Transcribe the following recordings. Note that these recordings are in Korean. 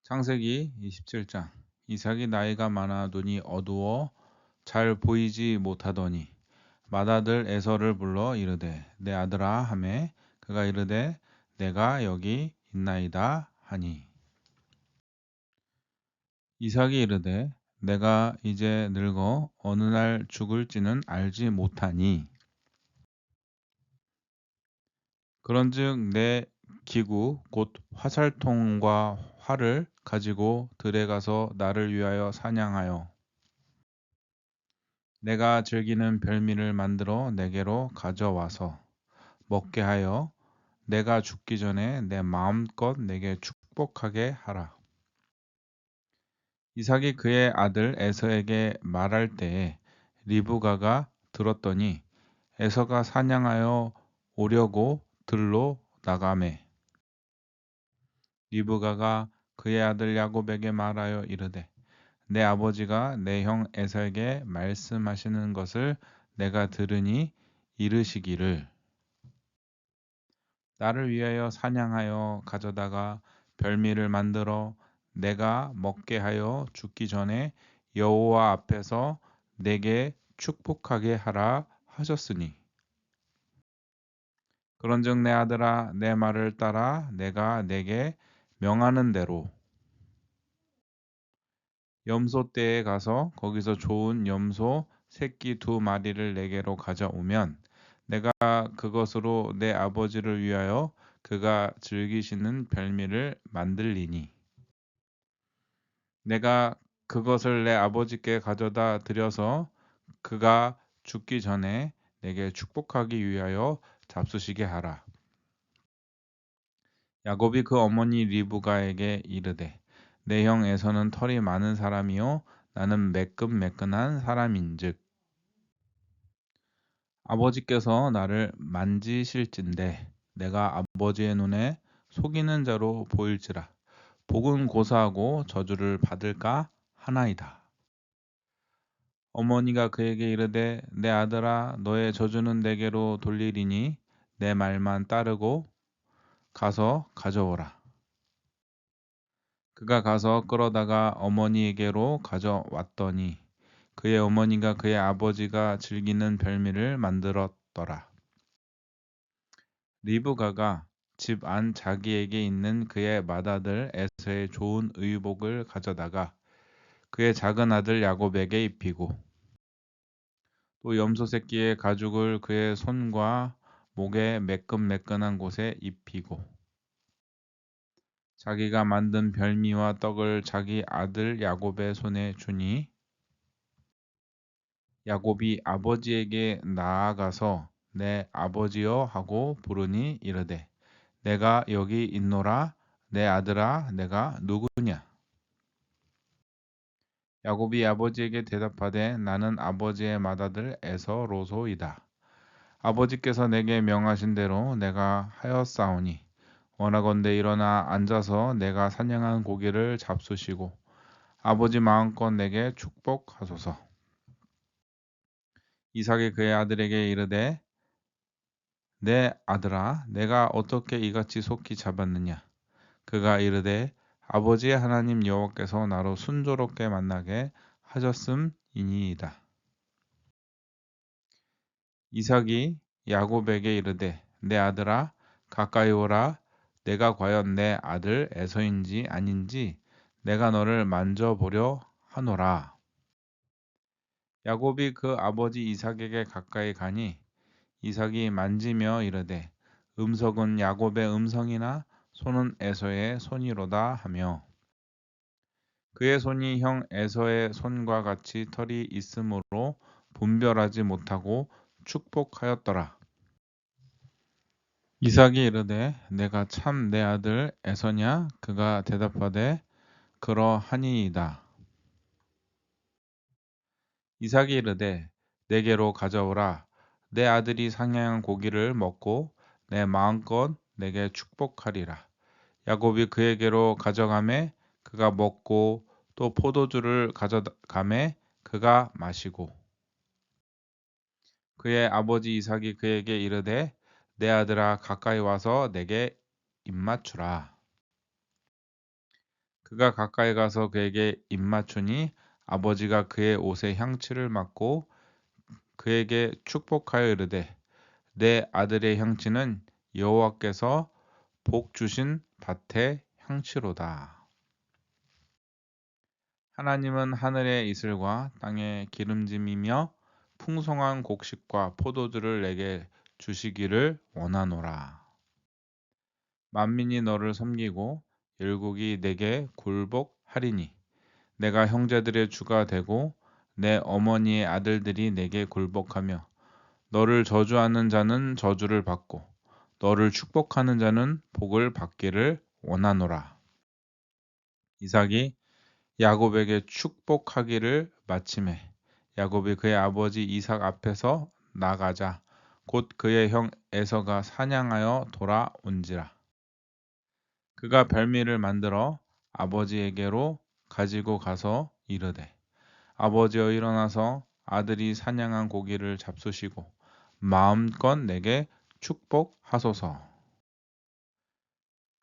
창세기 27장. 이삭이 나이가 많아 눈이 어두워 잘 보이지 못하더니 맏아들 에서를 불러 이르되 내 아들아 하매 그가 이르되 내가 여기 있나이다 하니. 이삭이 이르되 내가 이제 늙어 어느 날 죽을지는 알지 못하니 그런즉 내 기구 곧 화살통과 활을 가지고 들에 가서 나를 위하여 사냥하여 내가 즐기는 별미를 만들어 내게로 가져와서 먹게 하여 내가 죽기 전에 내 마음껏 내게 축복하게 하라. 이삭이 그의 아들 에서에게 말할 때에 리브가가 들었더니 에서가 사냥하여 오려고 들로 나가매 리브가가 그의 아들 야곱에게 말하여 이르되 내 아버지가 내 형 에서에게 말씀하시는 것을 내가 들으니 이르시기를 나를 위하여 사냥하여 가져다가 별미를 만들어 내가 먹게 하여 죽기 전에 여호와 앞에서 내게 축복하게 하라 하셨으니 그런즉 내 아들아 내 말을 따라 내가 내게 명하는 대로 염소 떼에 가서 거기서 좋은 염소 새끼 2마리를 내게로 가져오면 내가 그것으로 내 아버지를 위하여 그가 즐기시는 별미를 만들리니 내가 그것을 내 아버지께 가져다 드려서 그가 죽기 전에 내게 축복하기 위하여 잡수시게 하라. 야곱이 그 어머니 리브가에게 이르되 내 형 에서는 털이 많은 사람이요 나는 매끈매끈한 사람인즉 아버지께서 나를 만지실진대 내가 아버지의 눈에 속이는 자로 보일지라 복은 고사하고 저주를 받을까 하나이다. 어머니가 그에게 이르되 내 아들아 너의 저주는 내게로 돌리리니 내 말만 따르고 가서 가져오라. 그가 가서 끌어다가 어머니에게로 가져왔더니 그의 어머니가 그의 아버지가 즐기는 별미를 만들었더라. 리브가가 집 안 자기에게 있는 그의 맏아들 에서의 좋은 의복을 가져다가 그의 작은 아들 야곱에게 입히고 또 염소 새끼의 가죽을 그의 손과 목에 매끈매끈한 곳에 입히고 자기가 만든 별미와 떡을 자기 아들 야곱의 손에 주니 야곱이 아버지에게 나아가서 내 아버지여 하고 부르니 이르되 내가 여기 있노라 내 아들아 내가 누구냐. 야곱이 아버지에게 대답하되 나는 아버지의 맏아들 에서로소이다. 아버지께서 내게 명하신 대로 내가 하였사오니 원하건대 일어나 앉아서 내가 사냥한 고기를 잡수시고 아버지 마음껏 내게 축복하소서. 이삭이 그의 아들에게 이르되 내 아들아 내가 어떻게 이같이 속히 잡았느냐. 그가 이르되 아버지의 하나님 여호와께서 나로 순조롭게 만나게 하셨음이니이다. 이삭이 야곱에게 이르되 내 아들아 가까이 오라 내가 과연 내 아들 에서인지 아닌지 내가 너를 만져보려 하노라. 야곱이 그 아버지 이삭에게 가까이 가니 이삭이 만지며 이르되 음성은 야곱의 음성이나 손은 에서의 손이로다 하며 그의 손이 형 에서의 손과 같이 털이 있으므로 분별하지 못하고 축복하였더라. 이삭이 이르되 내가 참 내 아들 에서냐? 그가 대답하되 그러하니이다. 이삭이 이르되 내게로 가져오라. 내 아들이 상향한 고기를 먹고 내 마음껏 내게 축복하리라. 야곱이 그에게로 가져가매 그가 먹고 또 포도주를 가져가매 그가 마시고 그의 아버지 이삭이 그에게 이르되 내 아들아 가까이 와서 내게 입맞추라. 그가 가까이 가서 그에게 입맞추니 아버지가 그의 옷에 향취를 맡고 그에게 축복하여 이르되 내 아들의 향취는 여호와께서 복 주신 밭의 향취로다. 하나님은 하늘의 이슬과 땅의 기름짐이며 풍성한 곡식과 포도주를 내게 주시기를 원하노라. 만민이 너를 섬기고 열국이 내게 굴복하리니 내가 형제들의 주가 되고 내 어머니의 아들들이 내게 굴복하며 너를 저주하는 자는 저주를 받고 너를 축복하는 자는 복을 받기를 원하노라. 이삭이 야곱에게 축복하기를 마침에 야곱이 그의 아버지 이삭 앞에서 나가자 곧 그의 형 에서가 사냥하여 돌아온지라. 그가 별미를 만들어 아버지에게로 가지고 가서 이르되 아버지여 일어나서 아들이 사냥한 고기를 잡수시고 마음껏 내게 축복하소서.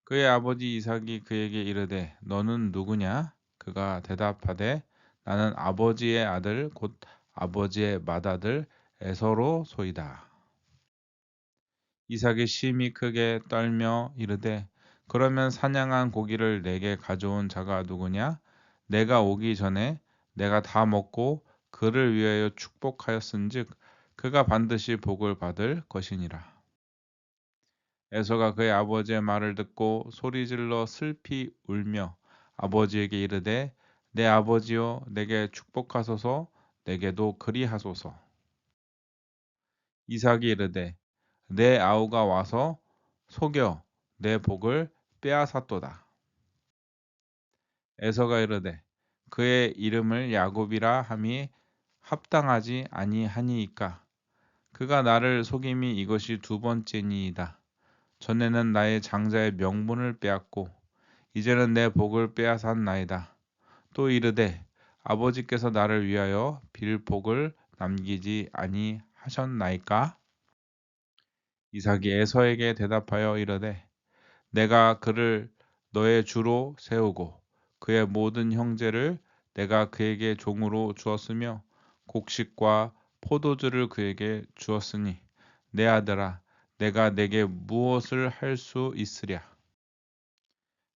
그의 아버지 이삭이 그에게 이르되 너는 누구냐? 그가 대답하되 나는 아버지의 아들 곧 아버지의 맏아들 에서로소이다. 이삭이 심히 크게 떨며 이르되 그러면 사냥한 고기를 내게 가져온 자가 누구냐? 내가 오기 전에 내가 다 먹고 그를 위하여 축복하였은즉 그가 반드시 복을 받을 것이니라. 에서가 그의 아버지의 말을 듣고 소리질러 슬피 울며 아버지에게 이르되 내 아버지여 내게 축복하소서 내게도 그리하소서. 이삭이 이르되 내 아우가 와서 속여 내 복을 빼앗았도다. 에서가 이르되 그의 이름을 야곱이라 함이 합당하지 아니하니이까 그가 나를 속임이 이것이 두 번째니이다. 전에는 나의 장자의 명분을 빼앗고 이제는 내 복을 빼앗았나이다. 또 이르되 아버지께서 나를 위하여 빌 복을 남기지 아니하셨나이까? 이삭이 에서에게 대답하여 이르되 내가 그를 너의 주로 세우고 그의 모든 형제를 내가 그에게 종으로 주었으며 곡식과 포도주를 그에게 주었으니 내 아들아 내가 내게 무엇을 할 수 있으랴.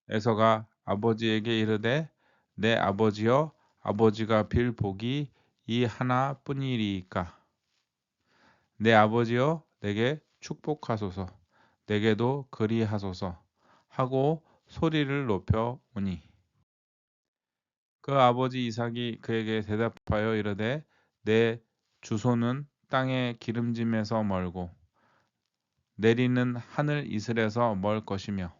에서가 아버지에게 이르되 내 아버지여 아버지가 빌 복이 이 하나뿐이리이까 내 아버지여 내게 축복하소서 내게도 그리하소서 하고 소리를 높여 오니 그 아버지 이삭이 그에게 대답하여 이르되 내 주소는 땅의 기름짐에서 멀고 내리는 하늘 이슬에서 멀 것이며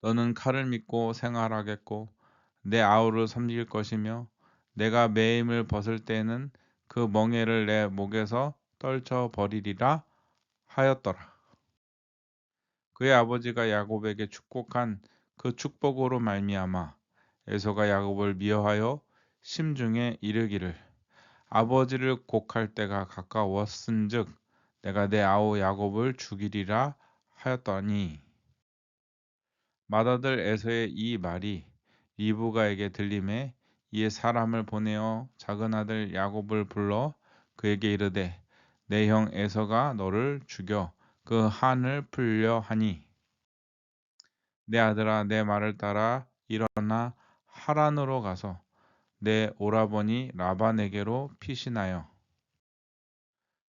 너는 칼을 믿고 생활하겠고 내 아우를 섬길 것이며 내가 매임을 벗을 때에는 그 멍에를 내 목에서 떨쳐 버리리라 하였더라. 그의 아버지가 야곱에게 축복한 그 축복으로 말미암아 에서가 야곱을 미워하여 심중에 이르기를 아버지를 곡할 때가 가까웠은즉 내가 내 아우 야곱을 죽이리라 하였더니 맏아들 에서의 이 말이 리브가에게 들림에 이에 사람을 보내어 작은 아들 야곱을 불러 그에게 이르되 내 형 에서가 너를 죽여 그 한을 풀려 하니 내 아들아 내 말을 따라 일어나 하란으로 가서 내 오라버니 라반에게로 피신하여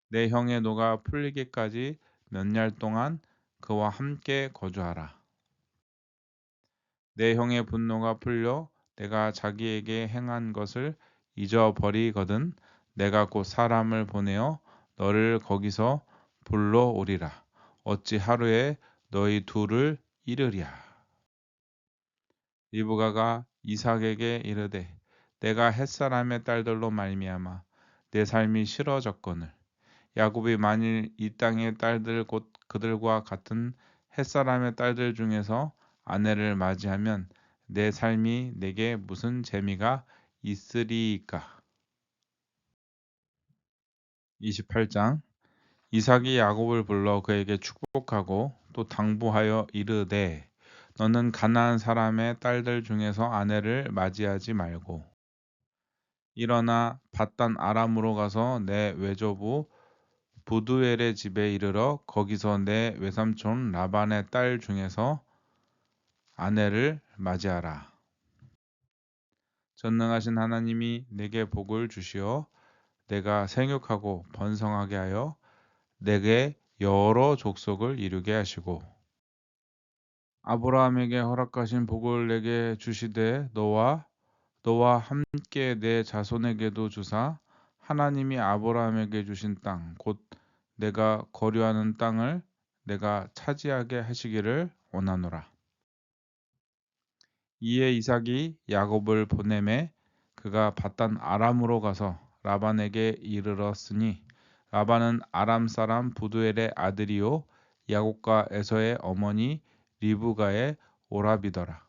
내 형의 노가 풀리기까지 몇 날 동안 그와 함께 거주하라. 내 형의 분노가 풀려 내가 자기에게 행한 것을 잊어버리거든 내가 곧 사람을 보내어 너를 거기서 불러오리라. 어찌 하루에 너희 둘을 잃으랴. 리브가가 이삭에게 이르되 내가 햇사람의 딸들로 말미암아 내 삶이 싫어졌거늘 야곱이 만일 이 땅의 딸들 곧 그들과 같은 햇사람의 딸들 중에서 아내를 맞이하면 내 삶이 내게 무슨 재미가 있으리이까. 28장 이삭이 야곱을 불러 그에게 축복하고 또 당부하여 이르되 너는 가나안 사람의 딸들 중에서 아내를 맞이하지 말고 일어나 밧단 아람으로 가서 내 외조부 부두엘의 집에 이르러 거기서 내 외삼촌 라반의 딸 중에서 아내를 맞이하라. 전능하신 하나님이 내게 복을 주시어 내가 생육하고 번성하게 하여 내게 여러 족속을 이루게 하시고 아브라함에게 허락하신 복을 내게 주시되 너와 함께 내 자손에게도 주사 하나님이 아브라함에게 주신 땅 곧 내가 거류하는 땅을 내가 차지하게 하시기를 원하노라. 이에 이삭이 야곱을 보내매 그가 밧단 아람으로 가서 라반에게 이르렀으니 라반은 아람 사람 부두엘의 아들이요 야곱과 에서의 어머니 리브가의 오라비더라.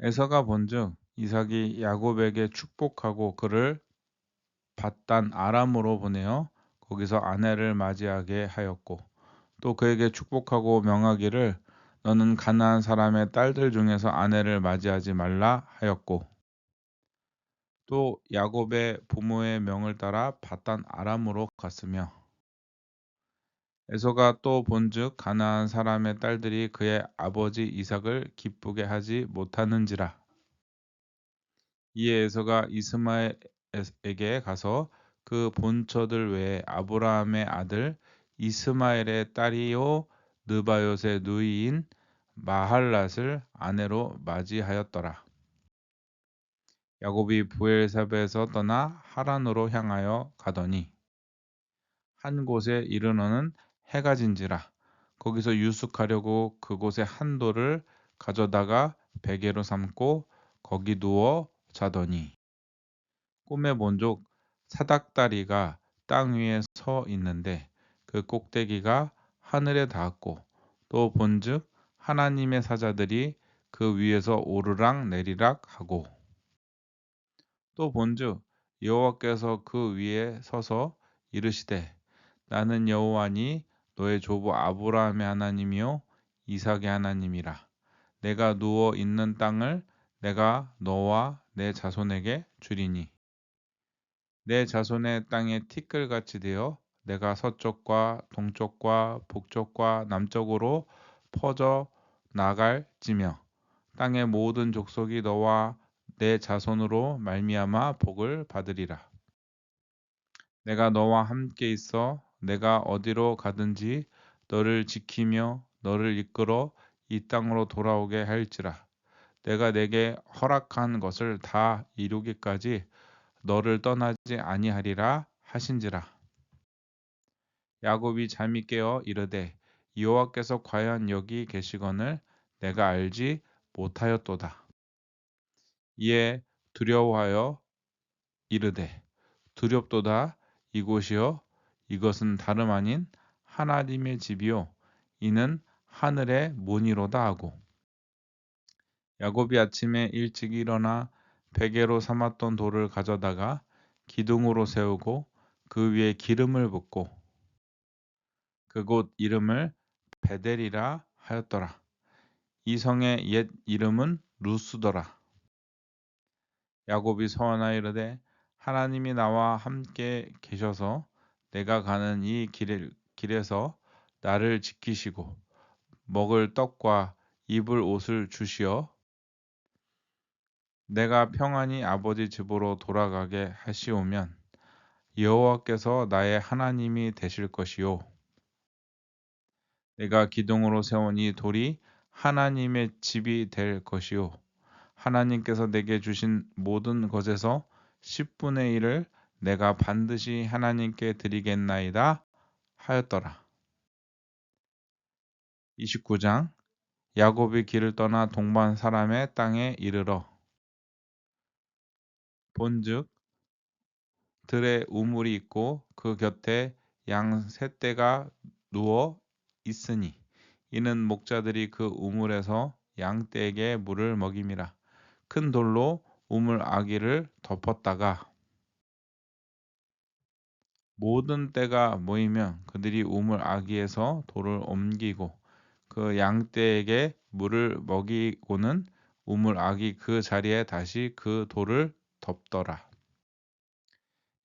에서가 본즉 이삭이 야곱에게 축복하고 그를 밧단 아람으로 보내어 거기서 아내를 맞이하게 하였고 또 그에게 축복하고 명하기를 너는 가나안 사람의 딸들 중에서 아내를 맞이하지 말라 하였고 또 야곱의 부모의 명을 따라 밧단 아람으로 갔으며 에서가 또 본즉 가나안 사람의 딸들이 그의 아버지 이삭을 기쁘게 하지 못하는지라. 이에 에서가 이스마엘에게 가서 그 본처들 외에 아브라함의 아들 이스마엘의 딸이요 느바요의 누이인 마할랏을 아내로 맞이하였더라. 야곱이 브엘사베에서 떠나 하란으로 향하여 가더니 한 곳에 이르러는 해가 진지라. 거기서 유숙하려고 그곳에 한 돌을 가져다가 베개로 삼고 거기 누워 자더니 꿈에 본즉 사닥다리가 땅 위에 서 있는데 그 꼭대기가 하늘에 닿았고 또 본즉 하나님의 사자들이 그 위에서 오르락 내리락 하고 또 본즉 여호와께서 그 위에 서서 이르시되 나는 여호와니 너의 조부 아브라함의 하나님이요 이삭의 하나님이라. 내가 누워 있는 땅을 내가 너와 내 자손에게 주리니 내 자손의 땅에 티끌같이 되어 내가 서쪽과 동쪽과 북쪽과 남쪽으로 퍼져 나갈지며 땅의 모든 족속이 너와 내 자손으로 말미암아 복을 받으리라. 내가 너와 함께 있어 내가 어디로 가든지 너를 지키며 너를 이끌어 이 땅으로 돌아오게 할지라. 내가 내게 허락한 것을 다 이루기까지 너를 떠나지 아니하리라 하신지라. 야곱이 잠이 깨어 이르되 여호와께서 과연 여기 계시거늘 내가 알지 못하였도다. 이에 두려워하여 이르되 두렵도다. 이곳이여 이것은 다름 아닌 하나님의 집이요 이는 하늘의 문이로다 하고 야곱이 아침에 일찍 일어나 베개로 삼았던 돌을 가져다가 기둥으로 세우고 그 위에 기름을 붓고 그곳 이름을 베델이라 하였더라. 이 성의 옛 이름은 루스더라. 야곱이 서원하여 이르되 하나님이 나와 함께 계셔서 내가 가는 이 길에서 나를 지키시고 먹을 떡과 입을 옷을 주시어 내가 평안히 아버지 집으로 돌아가게 하시오면 여호와께서 나의 하나님이 되실 것이요 내가 기둥으로 세운 이 돌이 하나님의 집이 될 것이요 하나님께서 내게 주신 모든 것에서 10분의 1을 내가 반드시 하나님께 드리겠나이다 하였더라. 29장 야곱이 길을 떠나 동반 사람의 땅에 이르러 본즉 들에 우물이 있고 그 곁에 양 셋 떼가 누워 있으니 이는 목자들이 그 우물에서 양 떼에게 물을 먹임이라. 큰 돌로 우물 아기를 덮었다가 모든 떼가 모이면 그들이 우물 아기에서 돌을 옮기고 그 양 떼에게 물을 먹이고는 우물 아기 그 자리에 다시 그 돌을 덮더라.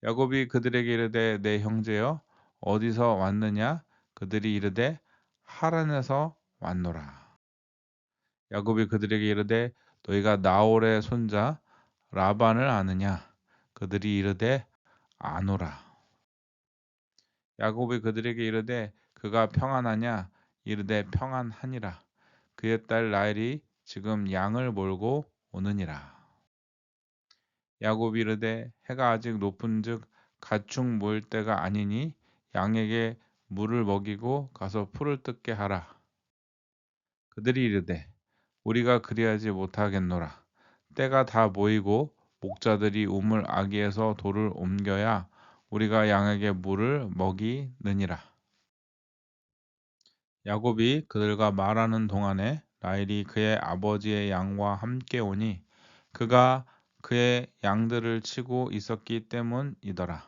야곱이 그들에게 이르되 내 형제여 어디서 왔느냐? 그들이 이르되 하란에서 왔노라. 야곱이 그들에게 이르되 너희가 나홀의 손자 라반을 아느냐? 그들이 이르되 아노라. 야곱이 그들에게 이르되 그가 평안하냐? 이르되 평안하니라. 그의 딸 라헬이 지금 양을 몰고 오느니라. 야곱이 이르되 해가 아직 높은즉 가축 모일 때가 아니니 양에게 물을 먹이고 가서 풀을 뜯게 하라. 그들이 이르되 우리가 그리하지 못하겠노라. 때가 다 모이고 목자들이 우물 아기에서 돌을 옮겨야 우리가 양에게 물을 먹이느니라. 야곱이 그들과 말하는 동안에 라헬이 그의 아버지의 양과 함께 오니 그가 그의 양들을 치고 있었기 때문이더라.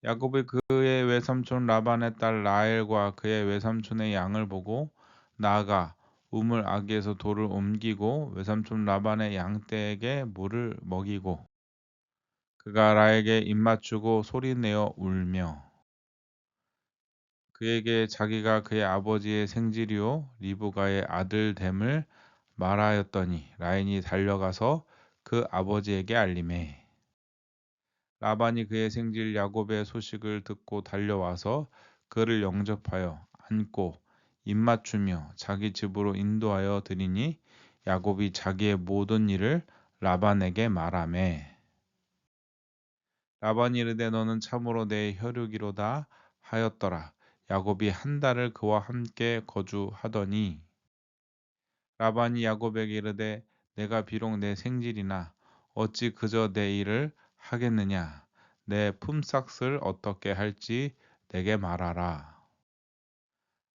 야곱이 그의 외삼촌 라반의 딸 라헬과 그의 외삼촌의 양을 보고 나아가 우물 아기에서 돌을 옮기고 외삼촌 라반의 양떼에게 물을 먹이고 그가 라헬에게 입맞추고 소리내어 울며 그에게 자기가 그의 아버지의 생질이요 리브가의 아들 됨을 말하였더니 라헬이 달려가서 그 아버지에게 알리매 라반이 그의 생질 야곱의 소식을 듣고 달려와서 그를 영접하여 안고 입맞추며 자기 집으로 인도하여 드리니 야곱이 자기의 모든 일을 라반에게 말하매 라반이 이르되 너는 참으로 내 혈육이로다 하였더라. 야곱이 한 달을 그와 함께 거주하더니 라반이 야곱에게 이르되 내가 비록 내 생질이나 어찌 그저 내 일을 하겠느냐 내 품삯을 어떻게 할지 내게 말하라.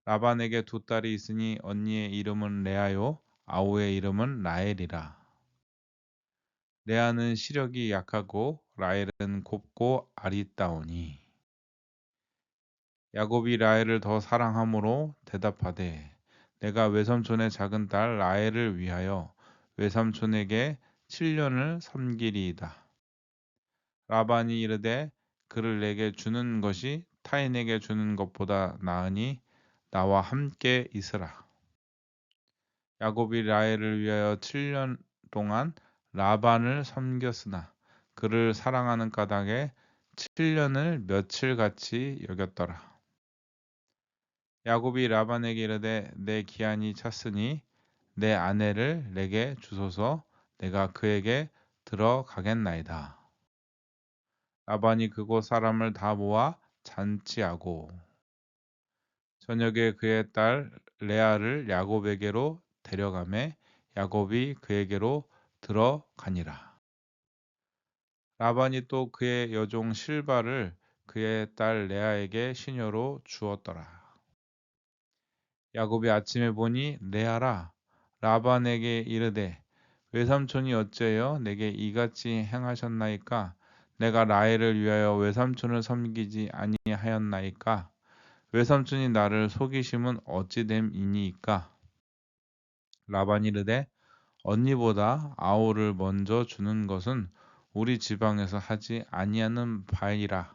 라반에게 두 딸이 있으니 언니의 이름은 레아요 아우의 이름은 라헬이라. 레아는 시력이 약하고 라헬은 곱고 아리따우니 야곱이 라헬을 더 사랑함으로 대답하되 내가 외삼촌의 작은 딸 라헬을 위하여 외삼촌에게 7년을 섬기리이다. 라반이 이르되 그를 내게 주는 것이 타인에게 주는 것보다 나으니 나와 함께 있으라. 야곱이 라헬을 위하여 7년 동안 라반을 섬겼으나 그를 사랑하는 까닭에 7년을 며칠같이 여겼더라. 야곱이 라반에게 이르되 내 기한이 찼으니 내 아내를 내게 주소서 내가 그에게 들어가겠나이다. 라반이 그곳 사람을 다 모아 잔치하고 저녁에 그의 딸 레아를 야곱에게로 데려가매 야곱이 그에게로 들어가니라. 라반이 또 그의 여종 실바를 그의 딸 레아에게 시녀로 주었더라. 야곱이 아침에 보니 레아라 라반에게 이르되 외삼촌이 어째여 내게 이같이 행하셨나이까 내가 라헬을 위하여 외삼촌을 섬기지 아니하였나이까 외삼촌이 나를 속이심은 어찌 됨이니이까 라반이 이르되 언니보다 아우를 먼저 주는 것은 우리 지방에서 하지 아니하는 바이라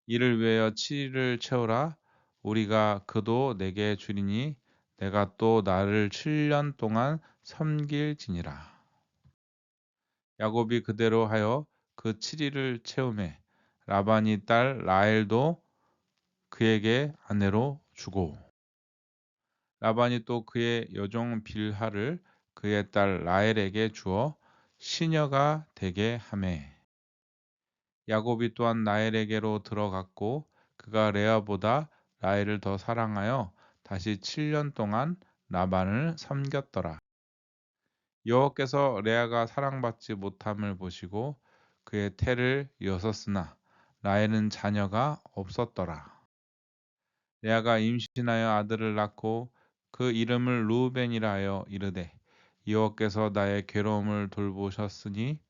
이를 위하여 7일을 채우라 우리가 그도 내게 주리니 내가 또 나를 7년 동안 섬길지니라. 야곱이 그대로 하여 그 7일을 채우매 라반이 딸 라헬도 그에게 아내로 주고 라반이 또 그의 여종 빌하를 그의 딸 라헬에게 주어 시녀가 되게 하매 야곱이 또한 라헬에게로 들어갔고 그가 레아보다 라헬을 더 사랑하여 다시 7년 동안 라반을 섬겼더라. 여호와께서 레아가 사랑받지 못함을 보시고 그의 태를 여섰으나 라헬은 자녀가 없었더라. 레아가 임신하여 아들을 낳고 그 이름을 루벤이라 하여 이르되 여호와께서 나의 괴로움을 돌보셨으니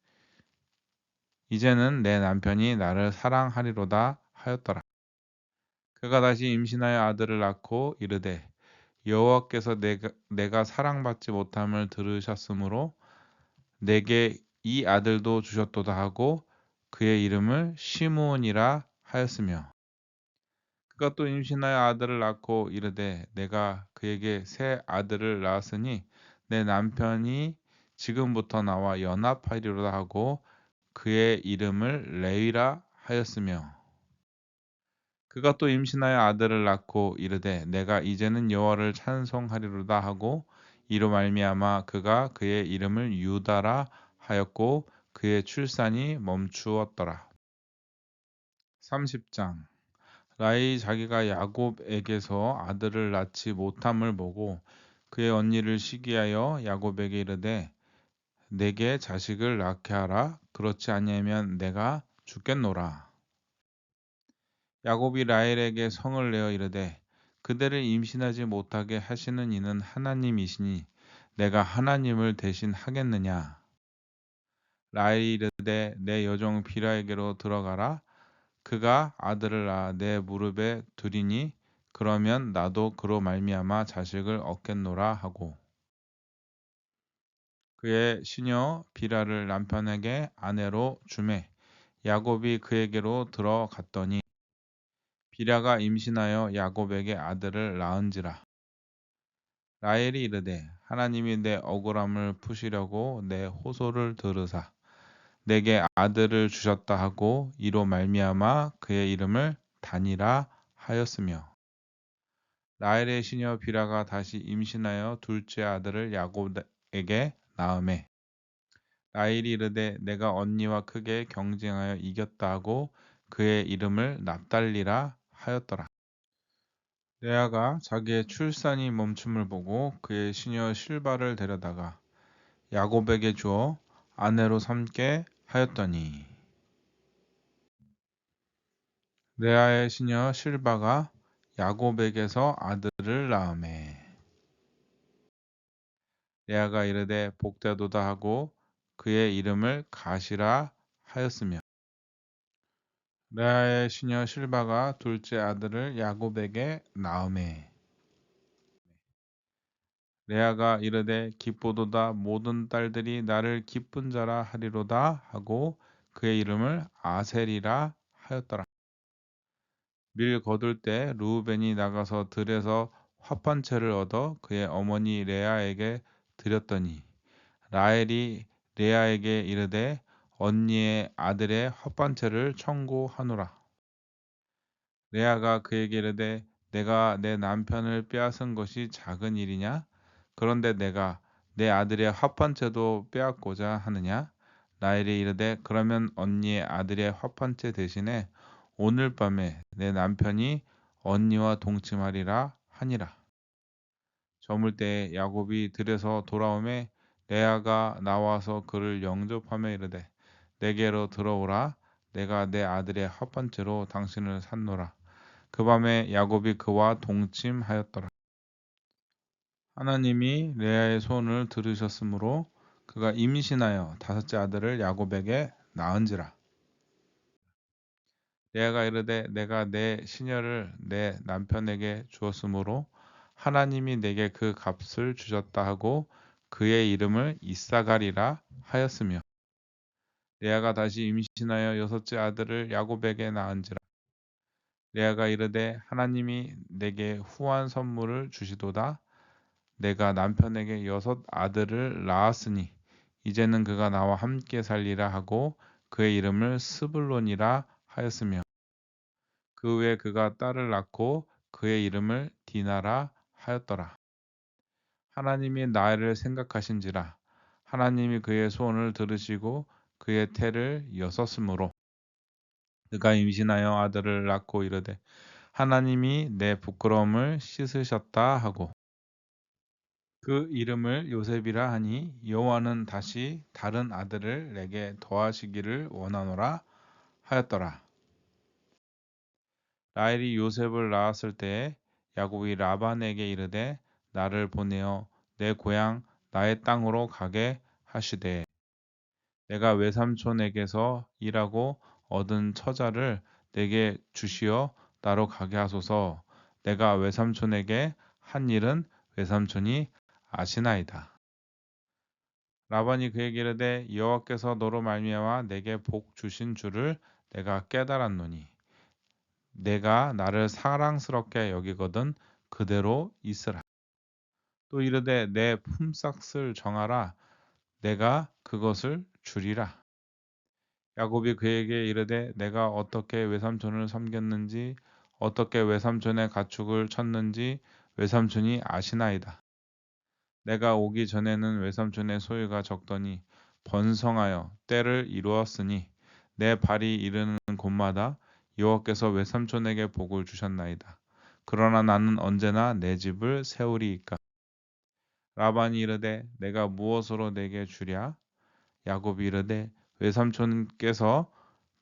이제는 내 남편이 나를 사랑하리로다 하였더라. 그가 다시 임신하여 아들을 낳고 이르되 여호와께서 내가 사랑받지 못함을 들으셨으므로 내게 이 아들도 주셨도다 하고 그의 이름을 시므온이라 하였으며 그가 또 임신하여 아들을 낳고 이르되 내가 그에게 새 아들을 낳았으니 내 남편이 지금부터 나와 연합하리로다 하고 그의 이름을 레위라 하였으며 그가 또 임신하여 아들을 낳고 이르되 내가 이제는 여호와를 찬송하리로다 하고 이로 말미암아 그가 그의 이름을 유다라 하였고 그의 출산이 멈추었더라. 30장 라헬이 자기가 야곱에게서 아들을 낳지 못함을 보고 그의 언니를 시기하여 야곱에게 이르되 내게 자식을 낳게 하라 그렇지 아니하면 내가 죽겠노라. 야곱이 라헬에게 성을 내어 이르되 그대를 임신하지 못하게 하시는 이는 하나님이시니 내가 하나님을 대신 하겠느냐. 라헬이 이르되 내 여종 비라에게로 들어가라. 그가 아들을 낳아 내 무릎에 두리니 그러면 나도 그로 말미암아 자식을 얻겠노라 하고 그의 시녀 비라를 남편에게 아내로 주매 야곱이 그에게로 들어갔더니 비라가 임신하여 야곱에게 아들을 낳은지라. 라헬이 이르되 하나님이 내 억울함을 푸시려고 내 호소를 들으사 내게 아들을 주셨다 하고 이로 말미암아 그의 이름을 단이라 하였으며 라헬의 시녀 비라가 다시 임신하여 둘째 아들을 야곱에게 낳음에 라헬이 이르되 내가 언니와 크게 경쟁하여 이겼다 하고 그의 이름을 납달리라 하였더라. 레아가 자기의 출산이 멈춤을 보고 그의 시녀 실바를 데려다가 야곱에게 주어 아내로 삼게 하였더니 레아의 시녀 실바가 야곱에게서 아들을 낳음에 레아가 이르되 복되도다 하고 그의 이름을 가시라 하였으며 레아의 시녀 실바가 둘째 아들을 야곱에게 낳음에 레아가 이르되 기쁘도다 모든 딸들이 나를 기쁜 자라 하리로다 하고 그의 이름을 아셀이라 하였더라. 밀 거둘 때 르우벤이 나가서 들에서 화판채를 얻어 그의 어머니 레아에게 드렸더니 라헬이 레아에게 이르되 언니의 아들의 화판채를 청구하노라. 레아가 그에게 이르되 내가 내 남편을 빼앗은 것이 작은 일이냐? 그런데 내가 내 아들의 합판채도 빼앗고자 하느냐? 라헬이 이르되 그러면 언니의 아들의 합판채 대신에 오늘 밤에 내 남편이 언니와 동침하리라 하니라. 저물 때에 야곱이 들에서 돌아오매 레아가 나와서 그를 영접하며 이르되 내게로 들어오라. 내가 내 아들의 합판채로 당신을 샀노라. 그 밤에 야곱이 그와 동침하였더라. 하나님이 레아의 소원을 들으셨으므로 그가 임신하여 다섯째 아들을 야곱에게 낳은지라. 레아가 이르되 내가 내 시녀를 내 남편에게 주었으므로 하나님이 내게 그 값을 주셨다 하고 그의 이름을 이사갈이라 하였으며 레아가 다시 임신하여 여섯째 아들을 야곱에게 낳은지라. 레아가 이르되 하나님이 내게 후한 선물을 주시도다. 내가 남편에게 여섯 아들을 낳았으니 이제는 그가 나와 함께 살리라 하고 그의 이름을 스불론이라 하였으며 그 후에 그가 딸을 낳고 그의 이름을 디나라 하였더라. 하나님이 나를 생각하신지라 하나님이 그의 소원을 들으시고 그의 태를 여섰으므로 그가 임신하여 아들을 낳고 이르되 하나님이 내 부끄러움을 씻으셨다 하고 그 이름을 요셉이라 하니 여호와는 다시 다른 아들을 내게 더하시기를 원하노라 하였더라. 라헬이 요셉을 낳았을 때에 야곱이 라반에게 이르되 나를 보내어 내 고향 나의 땅으로 가게 하시되 내가 외삼촌에게서 일하고 얻은 처자를 내게 주시어 나로 가게 하소서. 내가 외삼촌에게 한 일은 외삼촌이 아시나이다. 라반이 그에게 이르되 여호와께서 너로 말미암아 내게 복 주신 줄을 내가 깨달았노니 내가 나를 사랑스럽게 여기거든 그대로 있으라. 또 이르되 내 품삯을 정하라 내가 그것을 주리라. 야곱이 그에게 이르되 내가 어떻게 외삼촌을 섬겼는지 어떻게 외삼촌의 가축을 쳤는지 외삼촌이 아시나이다. 내가 오기 전에는 외삼촌의 소유가 적더니 번성하여 때를 이루었으니 내 발이 이르는 곳마다 여호와께서 외삼촌에게 복을 주셨나이다. 그러나 나는 언제나 내 집을 세우리이까. 라반이 이르되 내가 무엇으로 내게 주랴? 야곱이 이르되 외삼촌께서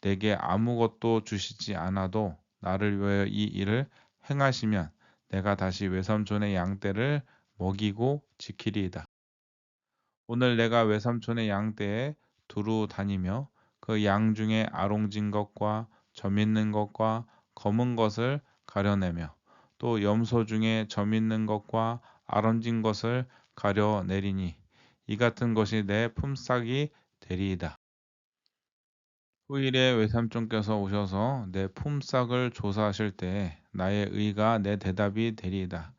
내게 아무것도 주시지 않아도 나를 위하여 이 일을 행하시면 내가 다시 외삼촌의 양떼를 먹이고 지키리이다. 오늘 내가 외삼촌의 양떼에 두루 다니며 그 양 중에 아롱진 것과 점 있는 것과 검은 것을 가려내며 또 염소 중에 점 있는 것과 아름진 것을 가려내리니 이 같은 것이 내 품삯이 되리이다. 후일에 외삼촌께서 오셔서 내 품삯을 조사하실 때에 나의 의가 내 대답이 되리이다.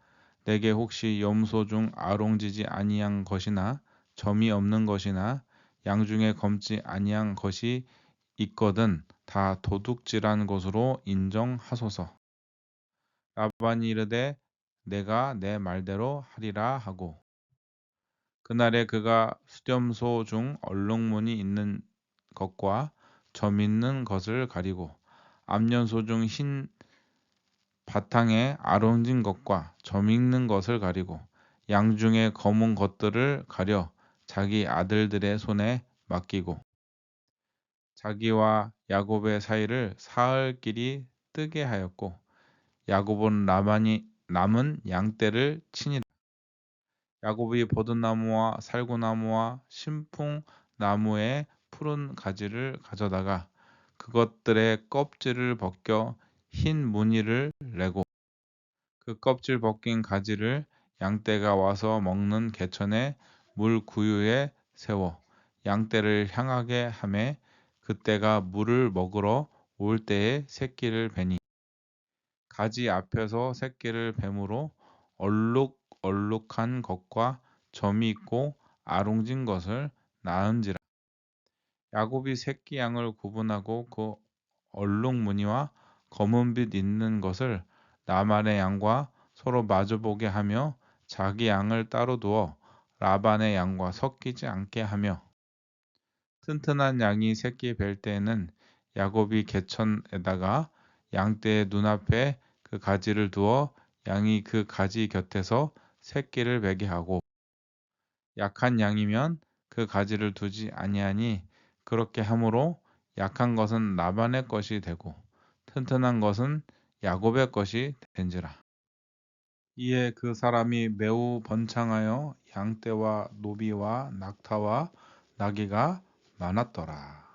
내게 혹시 염소 중 아롱지지 아니한 것이나 점이 없는 것이나 양 중에 검지 아니한 것이 있거든 다 도둑질한 것으로 인정하소서. 라반이 이르되 내가 내 말대로 하리라 하고 그날에 그가 수렴소 중 얼룩무늬 있는 것과 점 있는 것을 가리고 암년소 중 흰 바탕에 아롱진 것과 점 있는 것을 가리고 양 중에 검은 것들을 가려 자기 아들들의 손에 맡기고 자기와 야곱의 사이를 사흘 길이 뜨게 하였고 야곱은 라반이 남은 양떼를 치니라. 야곱이 버드나무와 살구나무와 신풍나무의 푸른 가지를 가져다가 그것들의 껍질을 벗겨 흰 무늬를 내고 그 껍질 벗긴 가지를 양떼가 와서 먹는 개천의 물 구유에 세워 양떼를 향하게 하매 그때가 물을 먹으러 올 때에 새끼를 베니 가지 앞에서 새끼를 뱀으로 얼룩얼룩한 것과 점이 있고 아롱진 것을 낳은지라. 야곱이 새끼 양을 구분하고 그 얼룩무늬와 검은빛 있는 것을 나만의 양과 서로 마주보게 하며 자기 양을 따로 두어 라반의 양과 섞이지 않게 하며 튼튼한 양이 새끼 뵐 때에는 야곱이 개천에다가 양떼의 눈앞에 그 가지를 두어 양이 그 가지 곁에서 새끼를 베게 하고 약한 양이면 그 가지를 두지 아니하니 그렇게 함으로 약한 것은 라반의 것이 되고 튼튼한 것은 야곱의 것이 된지라. 이에 그 사람이 매우 번창하여 양떼와 노비와 낙타와 나귀가 많았더라.